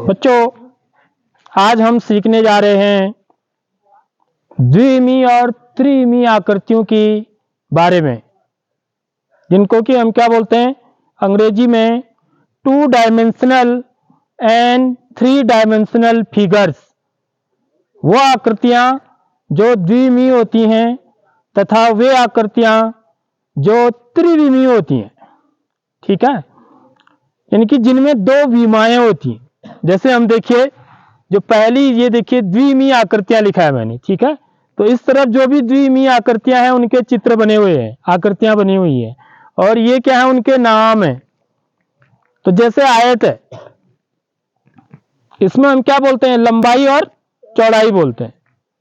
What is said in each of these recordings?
बच्चों, आज हम सीखने जा रहे हैं द्विमीय और त्रिमीय आकृतियों की बारे में, जिनको कि हम क्या बोलते हैं अंग्रेजी में 2 डायमेंशनल एंड 3 डायमेंशनल फिगर्स। वो आकृतियां जो द्विमीय होती हैं तथा वे आकृतियां जो त्रिविमीय होती हैं। ठीक है, यानी कि जिनमें 2 विमाएं होती हैं। जैसे हम देखिए, जो पहली ये देखिए द्विमीय आकृतियां लिखा है मैंने। ठीक है, तो इस तरफ जो भी द्विमीय आकृतियां हैं उनके चित्र बने हुए हैं, आकृतियां बनी हुई हैं, और ये क्या है, उनके नाम है। तो जैसे आयत है, इसमें हम क्या बोलते हैं, लंबाई और चौड़ाई बोलते हैं।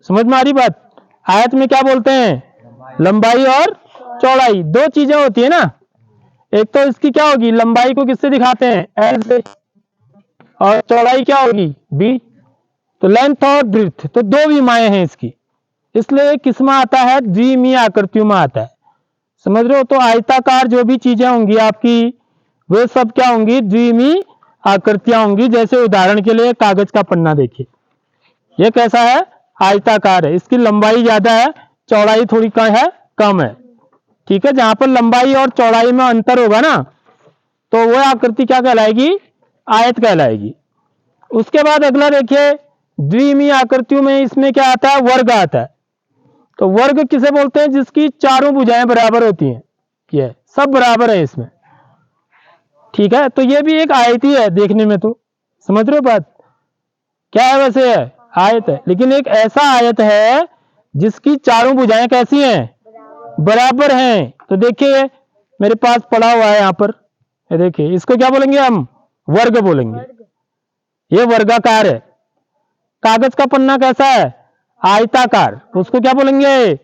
समझ में आ रही बात? आयत में क्या बोलते हैं, लंबाई और चौड़ाई। 2 चीजें होती है ना, एक तो इसकी क्या होगी, लंबाई को किससे दिखाते हैं, एल से, और चौड़ाई क्या होगी, बी। तो लेंथ और ब्रीथ, तो 2 विमाएं हैं इसकी, इसलिए किसमें आता है, द्विमीय आकृतियों में आता है। समझ रहे हो? तो आयताकार जो भी चीजें होंगी आपकी, वे सब क्या होंगी, द्विमीय आकृतियां होंगी। जैसे उदाहरण के लिए कागज का पन्ना देखिए, ये कैसा है, आयताकार है। इसकी लंबाई ज्यादा है, चौड़ाई थोड़ी कम है। ठीक है, जहां पर लंबाई और चौड़ाई में अंतर होगा ना, तो वह आकृति क्या कहलाएगी, आयत कहलाएगी। उसके बाद अगला देखिए, द्विमीय आकृतियों में इसमें क्या आता है, वर्ग आता है। तो वर्ग किसे बोलते हैं, जिसकी चारों भुजाएं बराबर होती हैं। ये सब बराबर है इसमें। ठीक है, तो ये भी एक आयत ही है देखने में। तो समझ रहे हो बात, क्या है, वैसे है आयत है, लेकिन एक ऐसा आयत है जिसकी चारों भुजाएं कैसी हैं, बराबर हैं। तो देखिए मेरे पास पड़ा हुआ है यहाँ पर, ये देखिए, इसको क्या बोलेंगे हम, वर्ग बोलेंगे। ये वर्गाकार है। कागज का पन्ना कैसा है, आयताकार, तो उसको क्या बोलेंगे,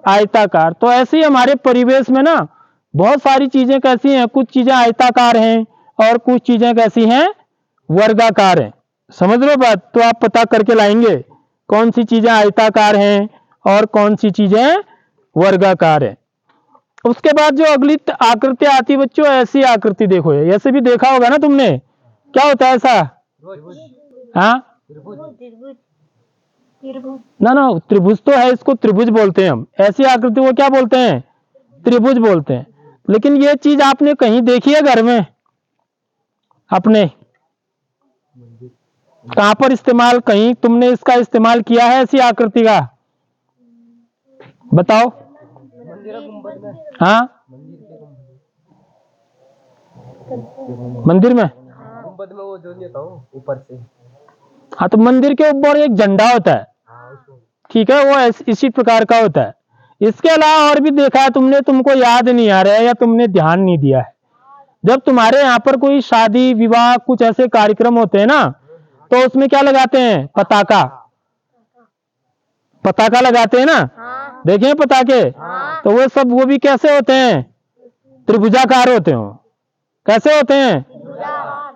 आयताकार। तो ऐसे ही हमारे परिवेश में ना बहुत सारी चीजें कैसी हैं, कुछ चीजें आयताकार हैं और कुछ चीजें कैसी हैं, वर्गाकार हैं। समझ लो बात? तो आप पता करके लाएंगे कौन सी चीजें आयताकार हैं और कौन सी चीजें वर्गाकार है। उसके बाद जो अगली आकृति आती बच्चों, ऐसी आकृति देखो, ऐसे भी देखा होगा ना तुमने, क्या होता है ऐसा, हाँ ना त्रिभुज तो है, इसको त्रिभुज बोलते हैं हम। ऐसी आकृति को क्या बोलते हैं, त्रिभुज बोलते हैं। लेकिन ये चीज आपने कहीं देखी है घर में अपने, कहां पर इस्तेमाल, कहीं तुमने इसका इस्तेमाल किया है ऐसी आकृति का, बताओ। हाँ, मंदिर में, गुंबद में वो जो नहीं होता ऊपर से। हाँ, तो मंदिर के ऊपर एक झंडा होता है। ठीक है, वो इसी प्रकार का होता है। इसके अलावा और भी देखा है तुमने, तुमको याद नहीं आ रहा है या तुमने ध्यान नहीं दिया है। जब तुम्हारे यहाँ पर कोई शादी विवाह कुछ ऐसे कार्यक्रम होते हैं ना, तो उसमें क्या लगाते हैं, पताका, पताका लगाते हैं ना। हाँ। देखे पताके। हाँ। तो वो सब, वो भी कैसे होते हैं, त्रिभुजाकार होते हैं। कैसे होते हैं,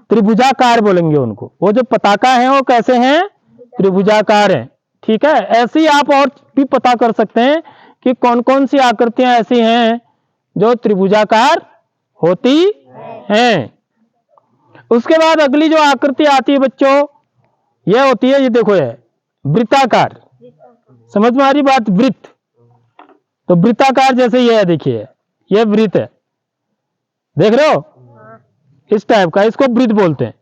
त्रिभुजाकार बोलेंगे उनको। वो जो पताका है वो कैसे हैं, त्रिभुजाकार हैं। ठीक है, ऐसे ही आप और भी पता कर सकते हैं कि कौन कौन सी आकृतियां ऐसी हैं जो त्रिभुजाकार होती हैं। उसके बाद अगली जो आकृति आती है बच्चों, यह होती है, ये देखो, है वृत्ताकार। समझ में आ रही बात, वृत्त। तो वृत्ताकार जैसे ये है, देखिए ये वृत्त है, देख रहे हो, इस टाइप का, इसको वृत्त बोलते हैं।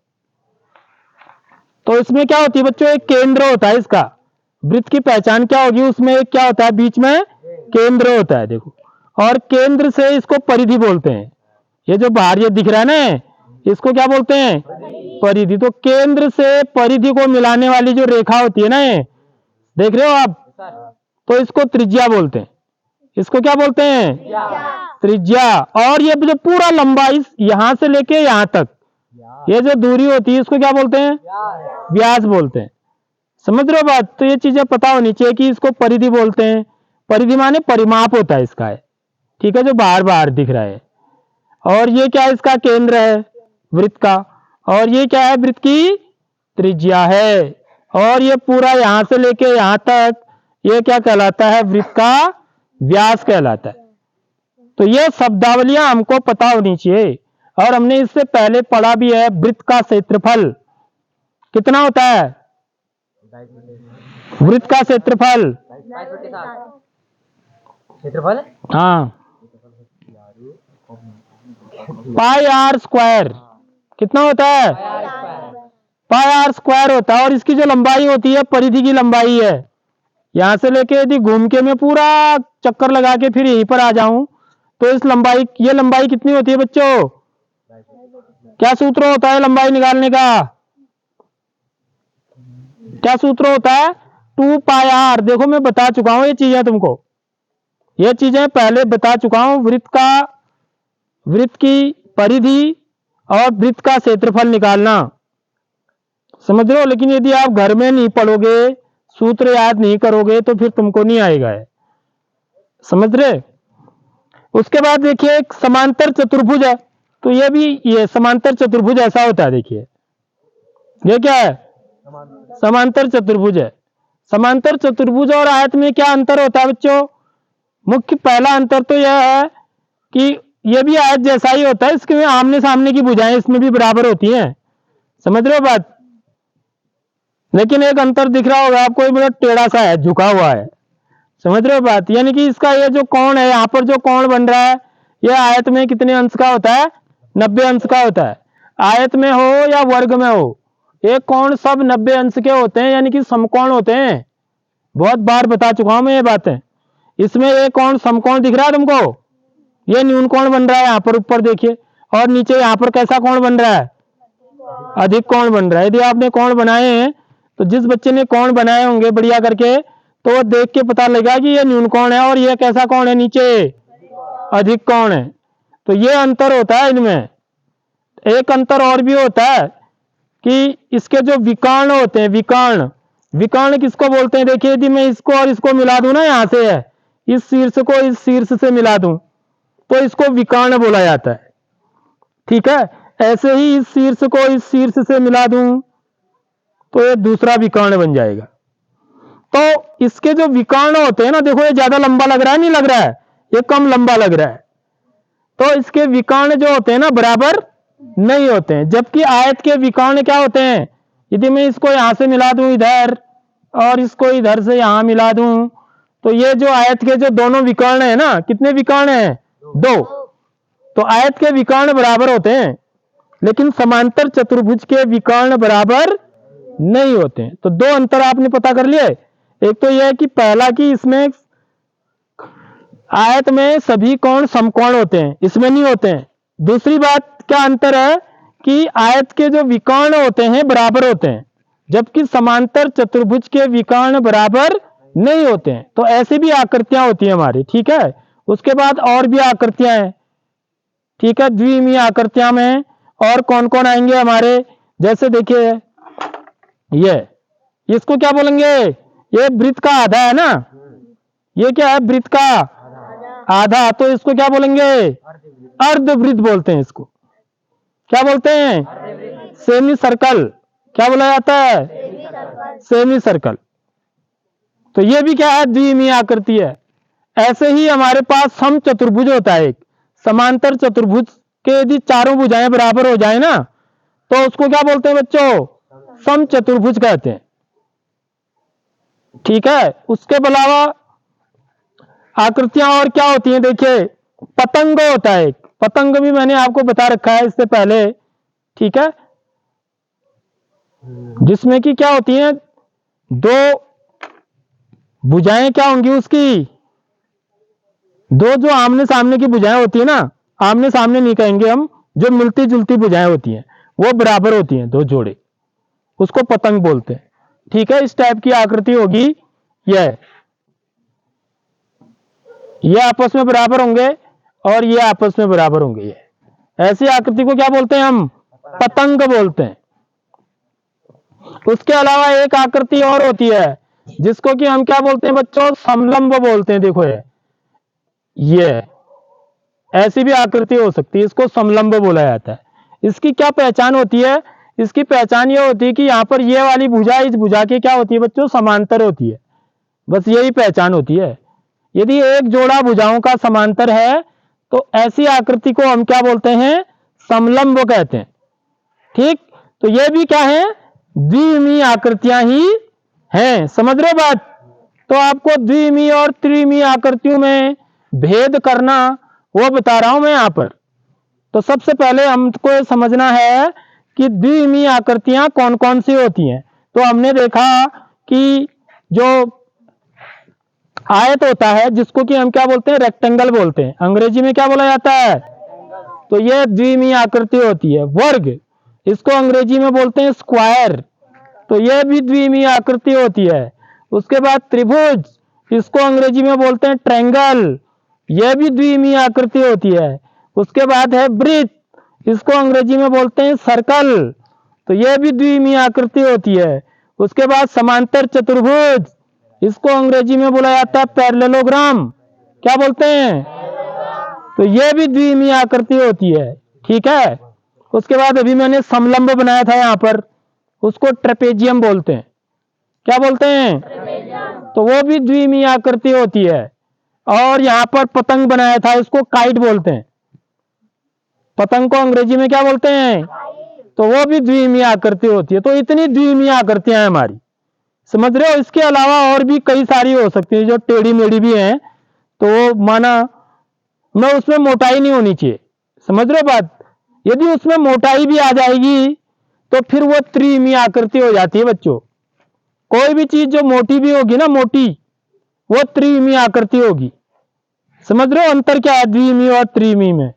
तो इसमें क्या होती है बच्चों, एक केंद्र होता है इसका। वृत्त की पहचान क्या होगी, उसमें एक क्या होता है, बीच में केंद्र होता है, देखो। और केंद्र से इसको परिधि बोलते हैं। ये जो बाहर ये दिख रहा है ना, इसको क्या बोलते हैं, परिधि। तो केंद्र से परिधि को मिलाने वाली जो रेखा होती है ना, ये देख रहे हो आप, तो इसको त्रिज्या बोलते हैं। इसको क्या बोलते हैं, त्रिज्या। और ये जो पूरा लंबा, इस यहां से लेके यहां तक ये जो दूरी होती है, इसको क्या बोलते हैं, व्यास बोलते हैं। समझ रहे हो बात? तो ये चीजें पता होनी चाहिए कि इसको परिधि बोलते हैं। परिधि माने परिमाप होता है इसका है। ठीक है, जो बाहर बाहर दिख रहा है। और ये क्या है, इसका केंद्र है वृत्त का। और ये क्या है, वृत्त की त्रिज्या है। और ये पूरा यहां से लेके यहां तक, ये क्या कहलाता है, वृत्त का व्यास कहलाता है। तो ये शब्दावलियां हमको पता होनी चाहिए। और हमने इससे पहले पढ़ा भी है वृत्त का क्षेत्रफल कितना होता है। वृत्त का क्षेत्रफल हाँ पाई आर स्क्वायर कितना होता है, पाई आर स्क्वायर होता है। और इसकी जो लंबाई होती है परिधि की लंबाई है, यहां से लेके यदि घूम के मैं पूरा चक्कर लगा के फिर यहीं पर आ जाऊं तो इस लंबाई, ये लंबाई कितनी होती है बच्चों, क्या सूत्र होता है लंबाई निकालने का, क्या सूत्र होता है 2 पाई आर। देखो मैं बता चुका हूं ये चीजें तुमको, ये चीजें पहले बता चुका हूं। वृत्त की परिधि और वृत्त का क्षेत्रफल निकालना, समझ रहे हो। लेकिन यदि आप घर में नहीं पढ़ोगे, सूत्र याद नहीं करोगे तो फिर तुमको नहीं आएगा है, समझ रहे। उसके बाद देखिए एक समांतर चतुर्भुज है, तो ये भी ये समांतर चतुर्भुज ऐसा होता है। देखिए ये क्या है, समांतर चतुर्भुज है। समांतर चतुर्भुज और आयत में क्या अंतर होता है बच्चों, मुख्य पहला अंतर तो यह है कि ये भी आयत जैसा ही होता है, इसके में आमने सामने की भुजाएं इसमें भी बराबर होती हैं, समझ रहे हो बात। लेकिन एक अंतर दिख रहा होगा आपको, बड़ा टेढ़ा सा है, झुका हुआ है, समझ रहे हो बात। यानी कि इसका ये जो कोण है, यहाँ पर जो कोण बन रहा है, यह आयत में कितने अंश का होता है, 90 अंश का होता है। आयत में हो या वर्ग में हो, ये कोण सब 90 अंश के होते हैं, यानी कि समकोण होते हैं। बहुत बार बता चुका हूं मैं ये बातें। इसमें ये कोण समकोण दिख रहा है तुमको, ये न्यून कोण बन रहा है यहाँ पर ऊपर देखिए, और नीचे यहाँ पर कैसा कोण बन रहा है, अधिक कोण बन रहा है। यदि आपने कोण बनाए हैं तो जिस बच्चे ने कोण बनाए होंगे बढ़िया करके, तो वो देख के पता लगेगा कि ये न्यून कोण है और ये कैसा कोण है, नीचे अधिक कोण है। तो ये अंतर होता है इनमें। एक अंतर और भी होता है कि इसके जो विकर्ण होते हैं, विकर्ण किसको बोलते हैं, देखिए यदि मैं इसको और इसको मिला दूं ना, यहां से है, इस शीर्ष को इस शीर्ष से मिला दूं तो इसको विकर्ण बोला जाता है, ठीक है। ऐसे ही इस शीर्ष को इस शीर्ष से मिला दूं तो ये दूसरा विकर्ण बन जाएगा। तो इसके जो विकर्ण होते हैं ना, देखो ये ज्यादा लंबा लग रहा है, नहीं लग रहा है, ये कम लंबा लग रहा है, तो इसके विकर्ण जो होते हैं ना बराबर नहीं होते हैं। जबकि आयत के विकर्ण क्या होते हैं, यदि मैं इसको यहां से मिला दूं इधर और इसको इधर से यहां मिला दूं, तो ये जो आयत के जो दोनों विकर्ण है ना, कितने विकर्ण हैं, 2। तो आयत के विकर्ण बराबर होते हैं, लेकिन समांतर चतुर्भुज के विकर्ण बराबर नहीं होते हैं। तो 2 अंतर आपने पता कर लिए। एक तो यह है कि पहला कि इसमें आयत में सभी कोण समकोण होते हैं, इसमें नहीं होते हैं। दूसरी बात क्या अंतर है कि आयत के जो विकर्ण होते हैं बराबर होते हैं, जबकि समांतर चतुर्भुज के विकर्ण बराबर नहीं होते हैं। तो ऐसी भी आकृतियां होती हैं हमारी, ठीक है। उसके बाद और भी आकृतियां हैं, ठीक है। द्विमीय आकृतियां में और कौन कौन आएंगे हमारे, जैसे देखिए ये, इसको क्या बोलेंगे, ये वृत्त का आधा है ना, ये क्या है, वृत्त का आधा, तो इसको क्या बोलेंगे, अर्धवृत्त बोलते हैं। इसको क्या बोलते हैं, सेमी सर्कल, क्या बोला जाता है, सेमी सर्कल। तो ये भी क्या है, द्विमीय आकृति है। ऐसे ही हमारे पास सम चतुर्भुज होता है एक, समांतर चतुर्भुज के यदि चारों भुजाएं बराबर हो जाए ना, तो उसको क्या बोलते हैं बच्चों, सम चतुर्भुज कहते हैं, ठीक है। उसके अलावा आकृतियां और क्या होती हैं, देखिए पतंग होता है एक, पतंग भी मैंने आपको बता रखा है इससे पहले, ठीक है, जिसमें कि क्या होती हैं, 2 भुजाएं क्या होंगी उसकी, 2 जो आमने सामने की भुजाएं होती है ना, आमने सामने नहीं कहेंगे हम, जो मिलती जुलती भुजाएं होती हैं वो बराबर होती हैं, 2 जोड़े, उसको पतंग बोलते हैं, ठीक है। इस टाइप की आकृति होगी ये आपस में बराबर होंगे और ये आपस में बराबर होंगे। ये ऐसी आकृति को क्या बोलते हैं हम, पतंग बोलते हैं। उसके अलावा एक आकृति और होती है जिसको कि हम क्या बोलते हैं बच्चों, समलंब बोलते हैं। देखो ये ऐसी भी आकृति हो सकती है, इसको समलंब बोला जाता है। इसकी क्या पहचान होती है, इसकी पहचान ये होती है कि यहाँ पर ये वाली भुजा इस भुजा की क्या होती है बच्चों, समांतर होती है, बस यही पहचान होती है। यदि एक जोड़ा भुजाओं का समांतर है तो ऐसी आकृति को हम क्या बोलते हैं, समलंब कहते हैं। ठीक, तो ये भी क्या है, द्विमीय आकृतियां ही हैं। समझ रहे हो बात? तो आपको द्विमीय और त्रिमीय आकृतियों में भेद करना वो बता रहा हूं मैं यहां पर। तो सबसे पहले हमको समझना है कि द्विमीय आकृतियां कौन कौन सी होती हैं। तो हमने देखा कि जो आयत होता है जिसको कि हम क्या बोलते हैं, रेक्टेंगल बोलते हैं, अंग्रेजी में क्या बोला जाता है, तो यह द्विमीय आकृति होती है। वर्ग, इसको अंग्रेजी में बोलते हैं स्क्वायर, तो यह भी द्विमीय आकृति होती है। उसके बाद त्रिभुज, इसको अंग्रेजी में बोलते हैं ट्रायंगल, यह भी द्विमीय आकृति होती है। उसके बाद है वृत्त, इसको अंग्रेजी में बोलते हैं सर्कल, तो यह भी द्विमीय आकृति होती है। उसके बाद समांतर चतुर्भुज, इसको अंग्रेजी में बोला जाता है पैरेललोग्राम, क्या बोलते हैं, तो यह भी द्विमीय आकृति होती है। ठीक है। उसके बाद अभी मैंने समलंब बनाया था यहां पर, उसको ट्रेपेजियम बोलते हैं, क्या बोलते हैं, तो वो भी द्विमीय आकृति होती है। और यहां पर पतंग बनाया था, इसको काइट बोलते हैं, पतंग को अंग्रेजी में क्या बोलते हैं, तो वो भी द्विमीय आकृति होती है। तो इतनी द्विमीय आकृतियां हैं हमारी, समझ रहे हो। इसके अलावा और भी कई सारी हो सकती है जो टेढ़ी मेढ़ी भी हैं, तो माना मैं उसमें मोटाई नहीं होनी चाहिए, समझ रहे हो बात। यदि उसमें मोटाई भी आ जाएगी तो फिर वो त्रिमीय आकृति हो जाती है बच्चों। कोई भी चीज जो मोटी भी होगी ना, मोटी, वो त्रिमीय आकृति होगी। समझ रहे हो अंतर क्या है द्विमीय और त्रिमीय में।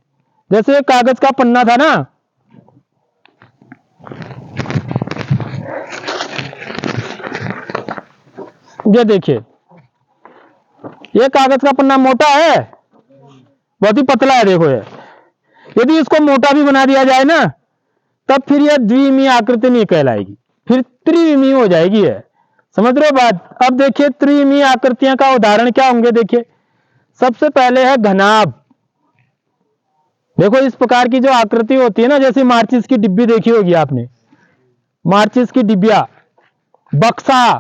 जैसे कागज का पन्ना था ना, ये देखिए, ये कागज का पन्ना मोटा है, बहुत ही पतला है, देखो ये। यदि इसको मोटा भी बना दिया जाए ना, तब फिर यह द्विमीय आकृति नहीं कहलाएगी, फिर त्रिमीय हो जाएगी है। समझ रहे हो बात। अब देखिए त्रिमीय आकृतियां का उदाहरण क्या होंगे। देखिए सबसे पहले है घनाभ। देखो इस प्रकार की जो आकृति होती है ना, जैसे माचिस की डिब्बी देखी होगी आपने, माचिस की डिब्बिया, बक्सा,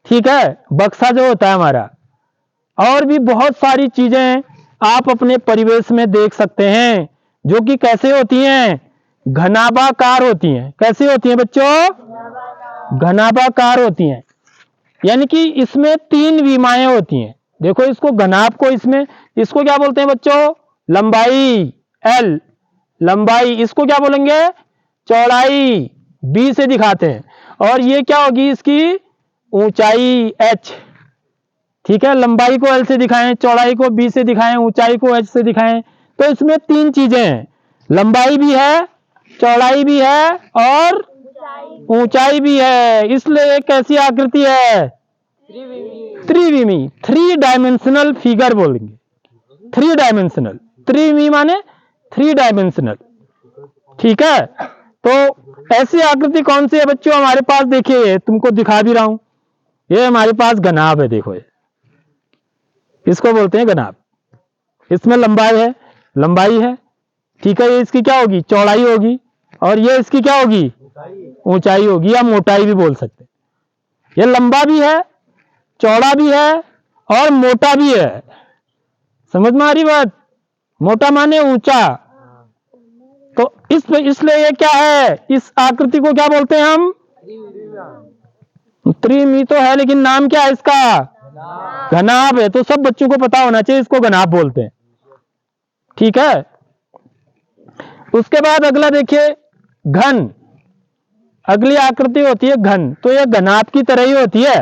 ठीक है, बक्सा जो होता है हमारा। और भी बहुत सारी चीजें आप अपने परिवेश में देख सकते हैं जो कि कैसे होती हैं, घनाभाकार होती हैं। कैसी होती हैं बच्चों, घनाभाकार होती हैं। यानी कि इसमें 3 विमाएं होती हैं। देखो इसको घनाभ को, इसमें इसको क्या बोलते हैं बच्चों, लंबाई L, लंबाई, इसको क्या बोलेंगे, चौड़ाई B से दिखाते हैं। और ये क्या होगी, इसकी ऊंचाई H। ठीक है, लंबाई को L से दिखाएं, चौड़ाई को B से दिखाएं, ऊंचाई को H से दिखाएं। तो इसमें 3 चीजें हैं, लंबाई भी है, चौड़ाई भी है और ऊंचाई भी है। इसलिए एक कैसी आकृति है, त्रिविमी, 3 डायमेंशनल फिगर बोलेंगे, 3 डायमेंशनल, त्रिविमी माने 3 डायमेंशनल। ठीक है, तो ऐसी आकृति कौन सी है बच्चों हमारे पास, देखिए तुमको दिखा भी रहा हूं, ये हमारे पास घनाभ है। देखो ये, इसको बोलते हैं घनाभ। इसमें लंबाई है, लंबाई है, ठीक है, ये इसकी क्या होगी, चौड़ाई होगी, और ये इसकी क्या होगी, ऊंचाई होगी, या मोटाई भी बोल सकते हैं। ये लंबा भी है, चौड़ा भी है और मोटा भी है। समझ में आ रही बात, मोटा माने ऊंचा। तो इसलिए ये क्या है, इस आकृति को क्या बोलते हैं हम, त्रिमी तो है, लेकिन नाम क्या है इसका, घनाभ है। तो सब बच्चों को पता होना चाहिए, इसको घनाभ बोलते हैं। ठीक है, उसके बाद अगला देखिए घन। अगली आकृति होती है घन। तो यह घनाभ की तरह ही होती है,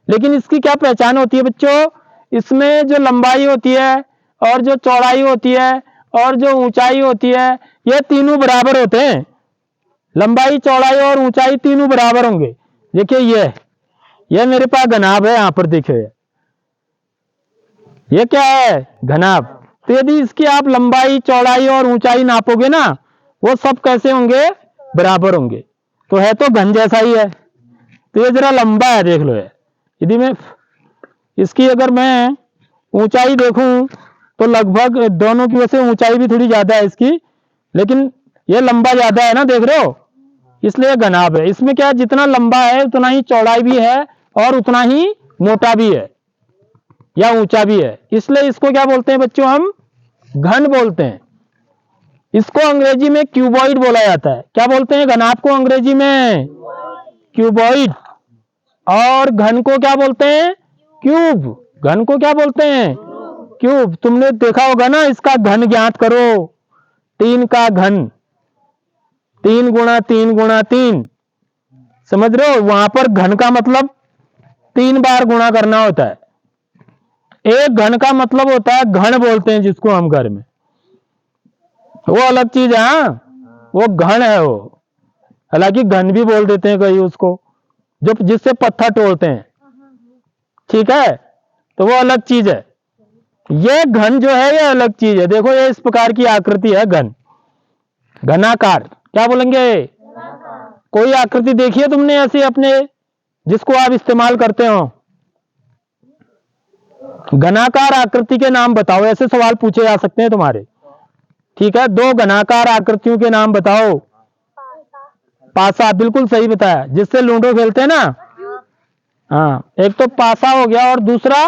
लेकिन इसकी क्या पहचान होती है बच्चों, इसमें जो लंबाई होती है और जो चौड़ाई होती है और जो ऊंचाई होती है, ये तीनों बराबर होते हैं। लंबाई, चौड़ाई और ऊंचाई तीनों बराबर होंगे। देखिए ये मेरे पास घनाभ है, यहां पर देखिए ये क्या है, घनाभ। तो यदि इसकी आप लंबाई, चौड़ाई और ऊंचाई नापोगे ना, वो सब कैसे होंगे, बराबर होंगे। तो है तो घन जैसा ही है। तो ये जरा लंबा है, देख लो ये। यदि मैं इसकी अगर मैं ऊंचाई देखूं तो लगभग दोनों की वजह से ऊंचाई भी थोड़ी ज्यादा है इसकी, लेकिन ये लंबा ज्यादा है ना, देख रहे हो, इसलिए घनाभ है। इसमें क्या, जितना लंबा है उतना ही चौड़ाई भी है और उतना ही मोटा भी है या ऊंचा भी है। इसलिए इसको क्या बोलते हैं बच्चों, हम घन बोलते हैं। इसको अंग्रेजी में क्यूबॉइड बोला जाता है। क्या बोलते हैं घनाभ को अंग्रेजी में? क्यूबॉइड। और घन को क्या बोलते हैं? क्यूब। घन को क्या बोलते हैं? क्यूब। तुमने देखा होगा ना, इसका घन ज्ञात करो, 3 का घन, 3 गुणा 3 गुणा 3, समझ रहे हो? वहां पर घन का मतलब 3 बार गुणा करना होता है। एक घन का मतलब होता है, घन बोलते हैं जिसको हम घर में, वो अलग चीज है। हाँ, वो घन है वो, हालांकि घन भी बोल देते हैं कई उसको, जो जिससे पत्थर तोड़ते हैं, ठीक है, तो वो अलग चीज है। ये घन जो है ये अलग चीज है। देखो ये इस प्रकार की आकृति है घन, घनाकार। क्या बोलेंगे? कोई आकृति देखी है तुमने ऐसी अपने जिसको आप इस्तेमाल करते हो? घनाकार आकृति के नाम बताओ, ऐसे सवाल पूछे जा सकते हैं तुम्हारे, ठीक है। 2 घनाकार आकृतियों के नाम बताओ। पासा, बिल्कुल सही बताया, जिससे लूडो खेलते हैं ना। हाँ, एक तो पासा हो गया, और दूसरा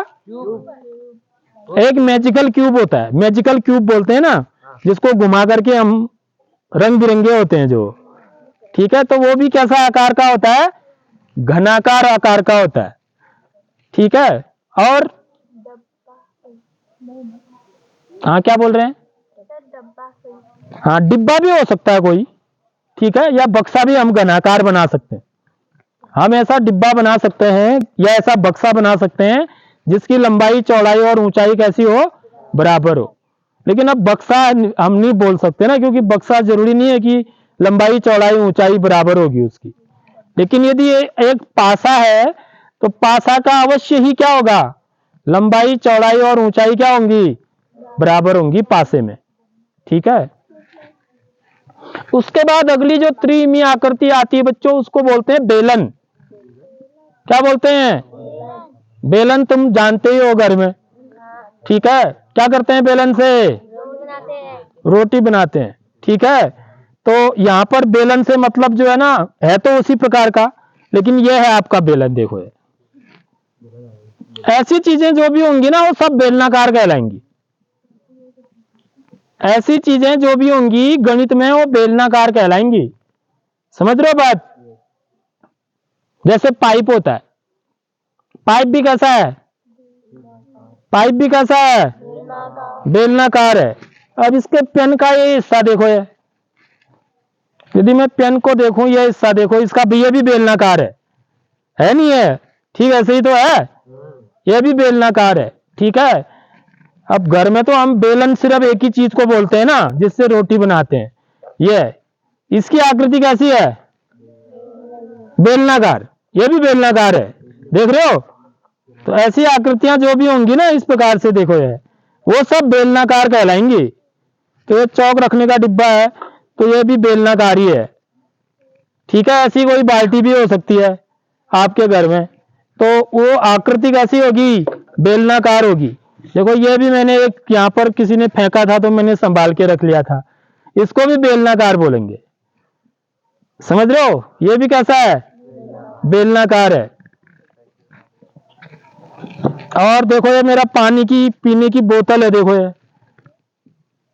एक मैजिकल क्यूब होता है, मैजिकल क्यूब बोलते हैं ना, जिसको घुमा करके हम रंग बिरंगे होते हैं जो, ठीक है। तो वो भी कैसा आकार का होता है? घनाकार आकार का होता है, ठीक है। और हाँ, क्या बोल रहे हैं? हाँ, डिब्बा भी हो सकता है कोई, ठीक है, या बक्सा भी हम घनाकार बना सकते हैं। हम ऐसा डिब्बा बना सकते हैं या ऐसा बक्सा बना सकते हैं जिसकी लंबाई चौड़ाई और ऊंचाई कैसी हो? बराबर हो। लेकिन अब बक्सा हम नहीं बोल सकते ना, क्योंकि बक्सा जरूरी नहीं है कि लंबाई चौड़ाई ऊंचाई बराबर होगी उसकी। लेकिन यदि एक पासा है तो पासा का अवश्य ही क्या होगा? लंबाई चौड़ाई और ऊंचाई क्या होंगी? बराबर होंगी पासे में, ठीक है। उसके बाद अगली जो त्रिमी आकृति आती है बच्चों, उसको बोलते हैं बेलन। क्या बोलते हैं? बेलन। तुम जानते ही हो घर में, ठीक है, क्या करते हैं बेलन से? रोटी बनाते हैं, ठीक है। तो यहां पर बेलन से मतलब जो है ना, है तो उसी प्रकार का, लेकिन यह है आपका बेलन। देखो ये ऐसी चीजें जो भी होंगी ना, वो सब बेलनाकार कहलाएंगी। ऐसी चीजें जो भी होंगी गणित में, वो बेलनाकार कहलाएंगी। समझ रहे हो बात? जैसे पाइप होता है, पाइप भी कैसा है? पाइप भी कैसा है? बेलनाकार है। अब इसके पेन का ये हिस्सा देखो, ये यदि मैं पेन को देखूं, ये हिस्सा देखो, इसका भी, ये भी बेलनाकार है नहीं है? ठीक है, ऐसे ही तो है, ये भी बेलनाकार है, ठीक है। अब घर में तो हम बेलन सिर्फ एक ही चीज को बोलते हैं ना, जिससे रोटी बनाते हैं। ये इसकी आकृति कैसी है? बेलनाकार। ये भी बेलनाकार है, देख रहे हो? तो ऐसी आकृतियां जो भी होंगी ना इस प्रकार से, देखो ये, वो सब बेलनाकार कहलाएंगी। तो ये चौक रखने का डिब्बा है, तो ये भी बेलनाकार ही है, ठीक है। ऐसी कोई बाल्टी भी हो सकती है आपके घर में, तो वो आकृति कैसी होगी? बेलनाकार होगी। देखो ये भी मैंने एक यहां पर किसी ने फेंका था तो मैंने संभाल के रख लिया था, इसको भी बेलनाकार बोलेंगे। समझ रहे हो? ये भी कैसा है? बेलनाकार है। और देखो ये मेरा पानी की पीने की बोतल है, देखो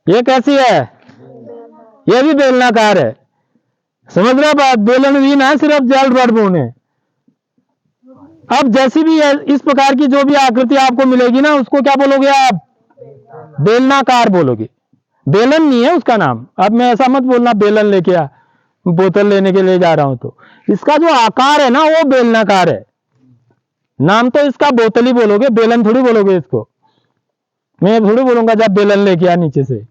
ये कैसी है? ये भी बेलनाकार है। समझ रहे हो बात? बेलन भी ना सिर्फ जल रड बोने। अब जैसी भी इस प्रकार की जो भी आकृति आपको मिलेगी ना, उसको क्या बोलोगे आप? बेलनाकार बोलोगे। बेलन नहीं है उसका नाम। अब मैं ऐसा मत बोलना बेलन लेके आ, बोतल लेने के लिए जा रहा हूं, तो इसका जो आकार है ना वो बेलनाकार है। नाम तो इसका बोतल ही बोलोगे, बेलन थोड़ी बोलोगे इसको। मैं थोड़ी बोलूंगा जब बेलन लेके आ नीचे से,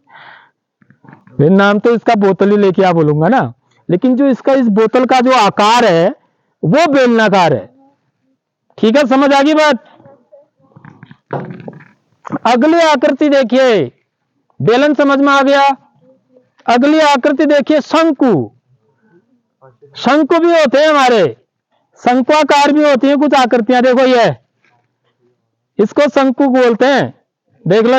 नाम तो इसका बोतल ही लेके आ बोलूंगा ना। लेकिन जो इसका इस बोतल का जो आकार है वो बेलनाकार है, ठीक है। समझ आ गई बात? अगली आकृति देखिए, बेलन समझ में आ गया। अगली आकृति देखिए, शंकु। शंकु भी होते हैं हमारे, शंक्वाकार भी होती हैं कुछ आकृतियां। देखो ये, इसको शंकु बोलते हैं। देख लो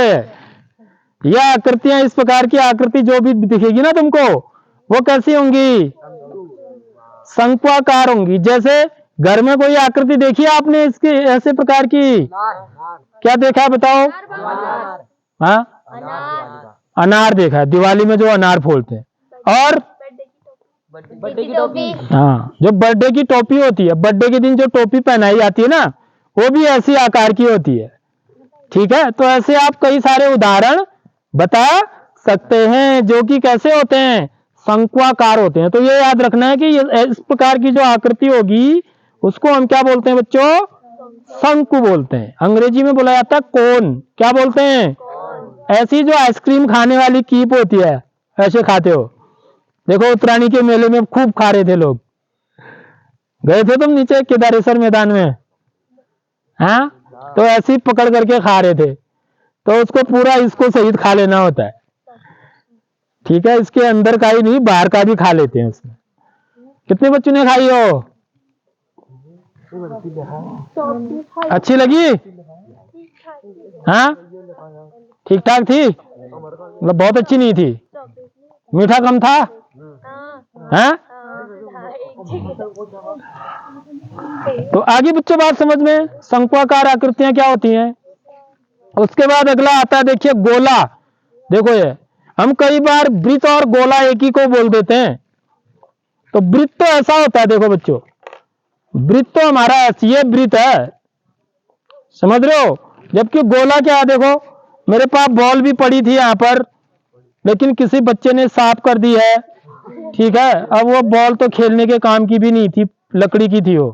ये आकृतियां, इस प्रकार की आकृति जो भी दिखेगी ना तुमको, वो कैसी होंगी? शंक्वाकार होंगी। जैसे घर में कोई आकृति देखी है आपने इसकी ऐसे प्रकार की? क्या देखा है बताओ? हाँ, अनार देखा है, दिवाली में जो अनार फोड़ते हैं। और बर्थडे की टोपी। हाँ, जो बर्थडे की टोपी होती है, बर्थडे के दिन जो टोपी पहनाई जाती है ना, वो भी ऐसी आकार की होती है। ठीक है, तो ऐसे आप कई सारे उदाहरण बता सकते हैं जो कि कैसे होते हैं, शंक्वाकार होते हैं। तो ये याद रखना है कि इस प्रकार की जो आकृति होगी उसको हम क्या बोलते हैं बच्चों, शंकु बोलते हैं। अंग्रेजी में बोला जाता है कोन। क्या बोलते हैं? ऐसी जो आइसक्रीम खाने वाली कीप होती है, ऐसे खाते हो। देखो उत्तरायणी के मेले में खूब खा रहे थे लोग। गए थे तुम नीचे केदारेश्वर मैदान में? हाँ, तो ऐसे ही पकड़ करके खा रहे थे। तो उसको पूरा इसको सहित खा लेना होता है। ठीक है, इसके अंदर का ही नहीं, बाहर का भी खा लेते हैं उसमें। कितने बच्चों ने खाई हो? अच्छी लगी? हाँ, ठीक ठाक थी, मतलब बहुत अच्छी नहीं थी, मीठा कम था। हाँ, तो आगे बच्चों बात समझ में, शंक्वाकार आकृतियां क्या होती हैं। उसके बाद अगला आता है, देखिए गोला। देखो ये हम कई बार वृत्त और गोला एक ही को बोल देते हैं। तो वृत्त तो ऐसा होता है, देखो बच्चों, वृत्त तो हमारा ऐसी ये वृत्त है, समझ रहे हो। जबकि गोला क्या है, देखो मेरे पास बॉल भी पड़ी थी यहाँ पर, लेकिन किसी बच्चे ने साफ कर दी है। ठीक है, अब वो बॉल तो खेलने के काम की भी नहीं थी, लकड़ी की थी वो,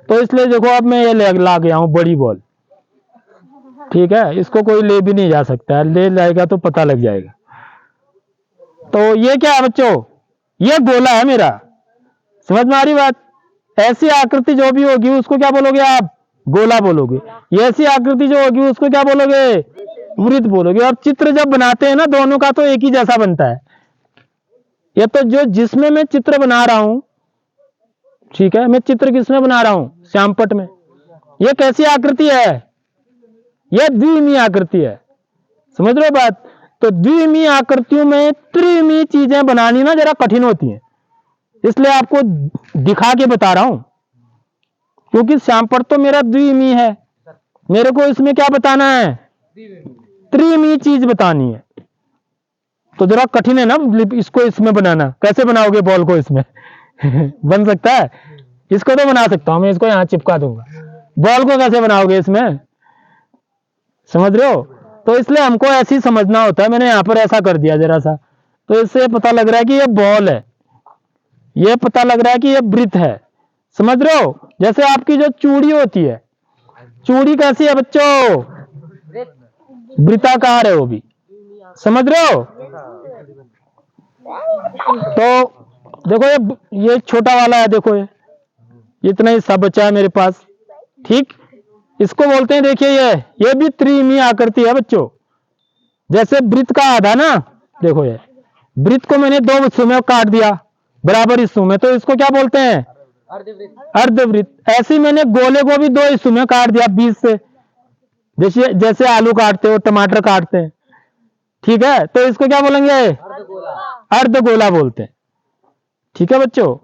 तो इसलिए देखो अब मैं ये ला गया हूं बड़ी बॉल। ठीक है, इसको कोई ले भी नहीं जा सकता, ले जाएगा तो पता लग जाएगा। तो ये क्या है बच्चों, ये गोला है मेरा। समझ में आ रही बात? ऐसी आकृति जो भी होगी उसको क्या बोलोगे आप, गोला बोलोगे। ये ऐसी आकृति जो होगी उसको क्या बोलोगे, वृत्त बोलोगे। और चित्र जब बनाते हैं ना, दोनों का तो एक ही जैसा बनता है। ये तो जो जिसमें मैं चित्र बना रहा हूं, ठीक है, मैं चित्र किसमें बना रहा हूं, श्यामपट्ट में। ये कैसी आकृति है, यह द्विमीय आकृति है। समझ रहे हो बात? तो द्विमीय आकृतियों में त्रिमीय चीजें बनानी ना जरा कठिन होती हैं, इसलिए आपको दिखा के बता रहा हूं। क्योंकि श्यामपट्ट तो मेरा द्विमीय है, मेरे को इसमें क्या बताना है, त्रिमीय चीज बतानी है। तो जरा कठिन है ना इसको इसमें बनाना। कैसे बनाओगे बॉल को इसमें? बन सकता है? इसको तो बना सकता हूं मैं, इसको यहां चिपका दूंगा। बॉल को कैसे बनाओगे इसमें? समझ रहे हो? तो इसलिए हमको ऐसे ही समझना होता है। मैंने यहां पर ऐसा कर दिया जरा सा, तो इससे पता लग रहा है कि ये बॉल है, ये पता लग रहा है कि ये वृत्त है। समझ रहे हो? जैसे आपकी जो चूड़ी होती है, चूड़ी कैसी है बच्चों, वृत्ताकार है वो भी। समझ रहे हो? तो देखो ये छोटा वाला है, देखो ये इतना ही सब बचा है मेरे पास। ठीक, इसको बोलते हैं, देखिए ये भी त्रिमीय आकृति है बच्चों। जैसे वृत्त का आधा ना, देखो ये वृत्त को मैंने दो हिस्सों में काट दिया, बराबर हिस्सों में, तो इसको क्या बोलते हैं, अर्धवृत्त। ऐसे ही मैंने गोले को भी दो हिस्सों में काट दिया बीच से, जैसे जैसे आलू काटते हो, टमाटर काटते हैं। ठीक है, तो इसको क्या बोलेंगे, अर्धगोला बोलते हैं। ठीक है बच्चों,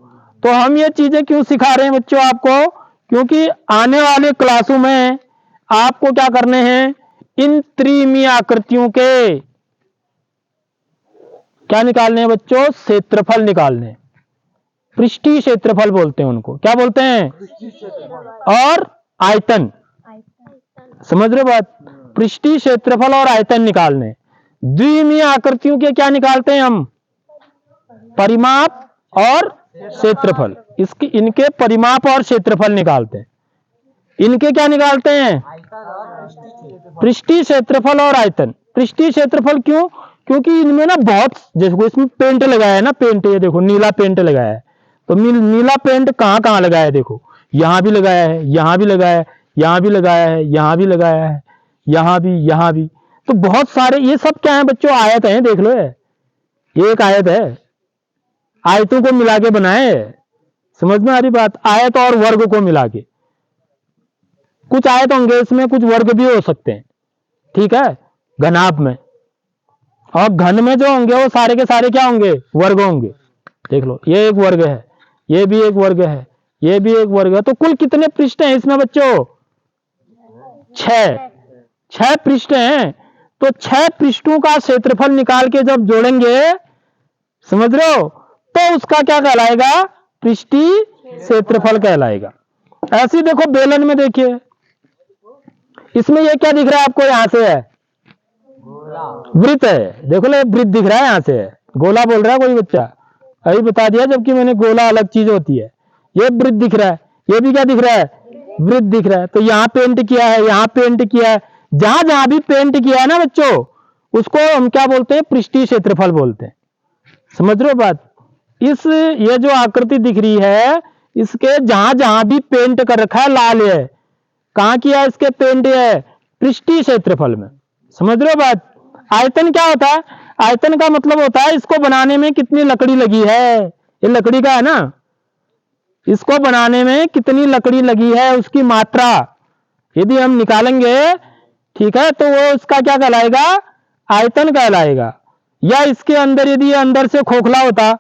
तो हम ये चीजें क्यों सिखा रहे हैं बच्चों आपको, क्योंकि आने वाले क्लासों में आपको क्या करने हैं, इन त्रिमीय आकृतियों के क्या निकालने हैं बच्चों, क्षेत्रफल निकालने हैं। पृष्ठीय क्षेत्रफल बोलते हैं उनको, क्या बोलते हैं, और आयतन। समझ रहे बात? पृष्ठीय क्षेत्रफल और आयतन निकालने। द्विमीय आकृतियों के क्या निकालते हैं हम, परिमाप और क्षेत्रफल। इनके परिमाप और क्षेत्रफल निकालते हैं। इनके क्या निकालते हैं, पृष्ठीय क्षेत्रफल और आयतन। पृष्ठीय क्षेत्रफल क्यों, क्योंकि इनमें ना बहुत, जैसे इसमें पेंट लगाया है ना, पेंट, ये देखो नीला पेंट लगाया है। तो नीला पेंट कहां कहां लगाया है, देखो यहां भी लगाया है, यहां भी लगाया है, यहां भी लगाया है, यहां भी लगाया है, यहां भी, यहां भी। तो बहुत सारे, ये सब क्या है बच्चों, आयत है। देख लो ये एक आयत है, आयतों को मिला के बनाए। समझ में आ रही बात? आयत और वर्ग को मिला के, कुछ आयत होंगे इसमें, कुछ वर्ग भी हो सकते हैं। ठीक है, घनाभ में, और घन में जो होंगे वो सारे के सारे क्या होंगे, वर्ग होंगे। देख लो ये एक वर्ग है, ये भी एक वर्ग है, ये भी एक वर्ग है। तो कुल कितने पृष्ठ हैं इसमें बच्चों, 6 पृष्ठ हैं। तो 6 पृष्ठों का क्षेत्रफल निकाल के जब जोड़ेंगे, समझ रहे हो, तो उसका क्या कहलाएगा? पृष्ठीय क्षेत्रफल कहलाएगा। ऐसे ही देखो बेलन में देखिए, इसमें ये क्या दिख रहा है आपको? यहां से है वृत्त है, देखो ले वृत्त दिख रहा है, यहां से है। गोला बोल रहा है कोई बच्चा, अभी बता दिया, जबकि मैंने गोला अलग चीज होती है। ये वृत्त दिख रहा है, ये भी क्या दिख रहा है? वृत्त दिख रहा है। तो यहाँ पेंट किया है, यहाँ पेंट किया है, जहां जहां भी पेंट किया है ना बच्चों, उसको हम क्या बोलते हैं? पृष्ठीय क्षेत्रफल बोलते हैं। समझ रहे हो बात? ये जो आकृति दिख रही है, इसके जहां जहां भी पेंट कर रखा है लाल है, कहां किया है इसके पेंट? है पृष्ठीय क्षेत्रफल में। समझ रहे हो बात? आयतन क्या होता है? आयतन का मतलब होता है इसको बनाने में कितनी लकड़ी लगी है। ये लकड़ी का है ना, इसको बनाने में कितनी लकड़ी लगी है उसकी मात्रा यदि हम निकालेंगे, ठीक है, तो वो उसका क्या कहलाएगा? आयतन कहलाएगा। या इसके अंदर यदि ये अंदर से खोखला होता,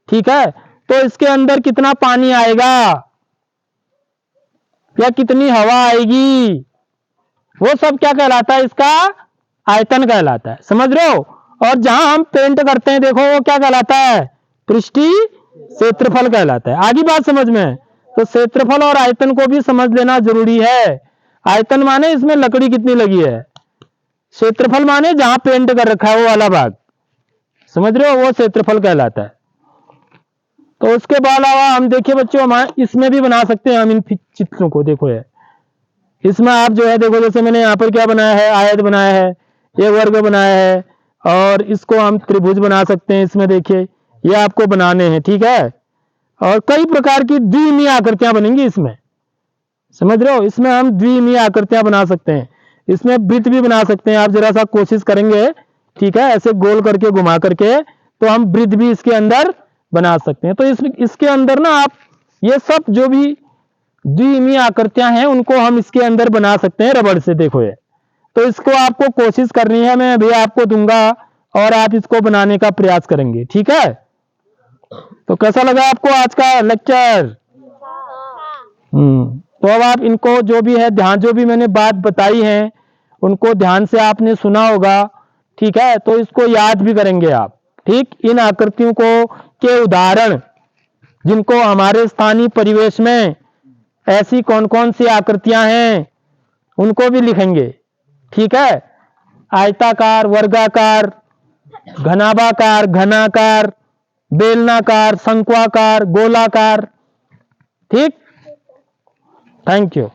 ठीक है, तो इसके अंदर कितना पानी आएगा या कितनी हवा आएगी, वो सब क्या कहलाता है? इसका आयतन कहलाता है। समझ रहे हो? और जहां हम पेंट करते हैं देखो, वो क्या कहलाता है? पृष्ठीय क्षेत्रफल कहलाता है। आगे बात समझ में? तो क्षेत्रफल और आयतन को भी समझ लेना जरूरी है। आयतन माने इसमें लकड़ी कितनी लगी है, क्षेत्रफल माने जहां पेंट कर रखा है वो वाला भाग। समझ रहे हो? वो क्षेत्रफल कहलाता है। तो उसके अलावा हम देखिए बच्चों, हम इसमें भी बना सकते हैं हम इन चित्रों को। देखो ये इसमें आप जो है देखो, जैसे मैंने यहाँ पर क्या बनाया है? आयत बनाया है, ये वर्ग बनाया है, और इसको हम त्रिभुज बना सकते हैं। इसमें देखिए ये आपको बनाने हैं, ठीक है, और कई प्रकार की द्विमीय आकृतियां बनेंगी इसमें। समझ रहे हो? इसमें हम द्विमीय आकृतियां बना सकते हैं, इसमें वृत्त भी बना सकते हैं। आप जरा सा कोशिश करेंगे, ठीक है, ऐसे गोल करके घुमा करके, तो हम वृत्त भी इसके अंदर बना सकते हैं। तो इसके अंदर ना आप ये सब जो भी द्विमीय आकृतियां हैं उनको हम इसके अंदर बना सकते हैं रबड़ से। देखो ये, तो इसको आपको कोशिश करनी है, मैं अभी आपको दूंगा और आप इसको बनाने का प्रयास करेंगे, ठीक है। तो कैसा लगा आपको आज का लेक्चर? तो अब आप इनको जो भी है ध्यान, जो भी मैंने बात बताई है उनको ध्यान से आपने सुना होगा, ठीक है, तो इसको याद भी करेंगे आप, ठीक। इन आकृतियों को के उदाहरण जिनको हमारे स्थानीय परिवेश में ऐसी कौन कौन सी आकृतियां हैं उनको भी लिखेंगे, ठीक है। आयताकार, वर्गाकार, घनाभाकार, घनाकार, बेलनाकार, शंक्वाकार, गोलाकार, ठीक। Thank you.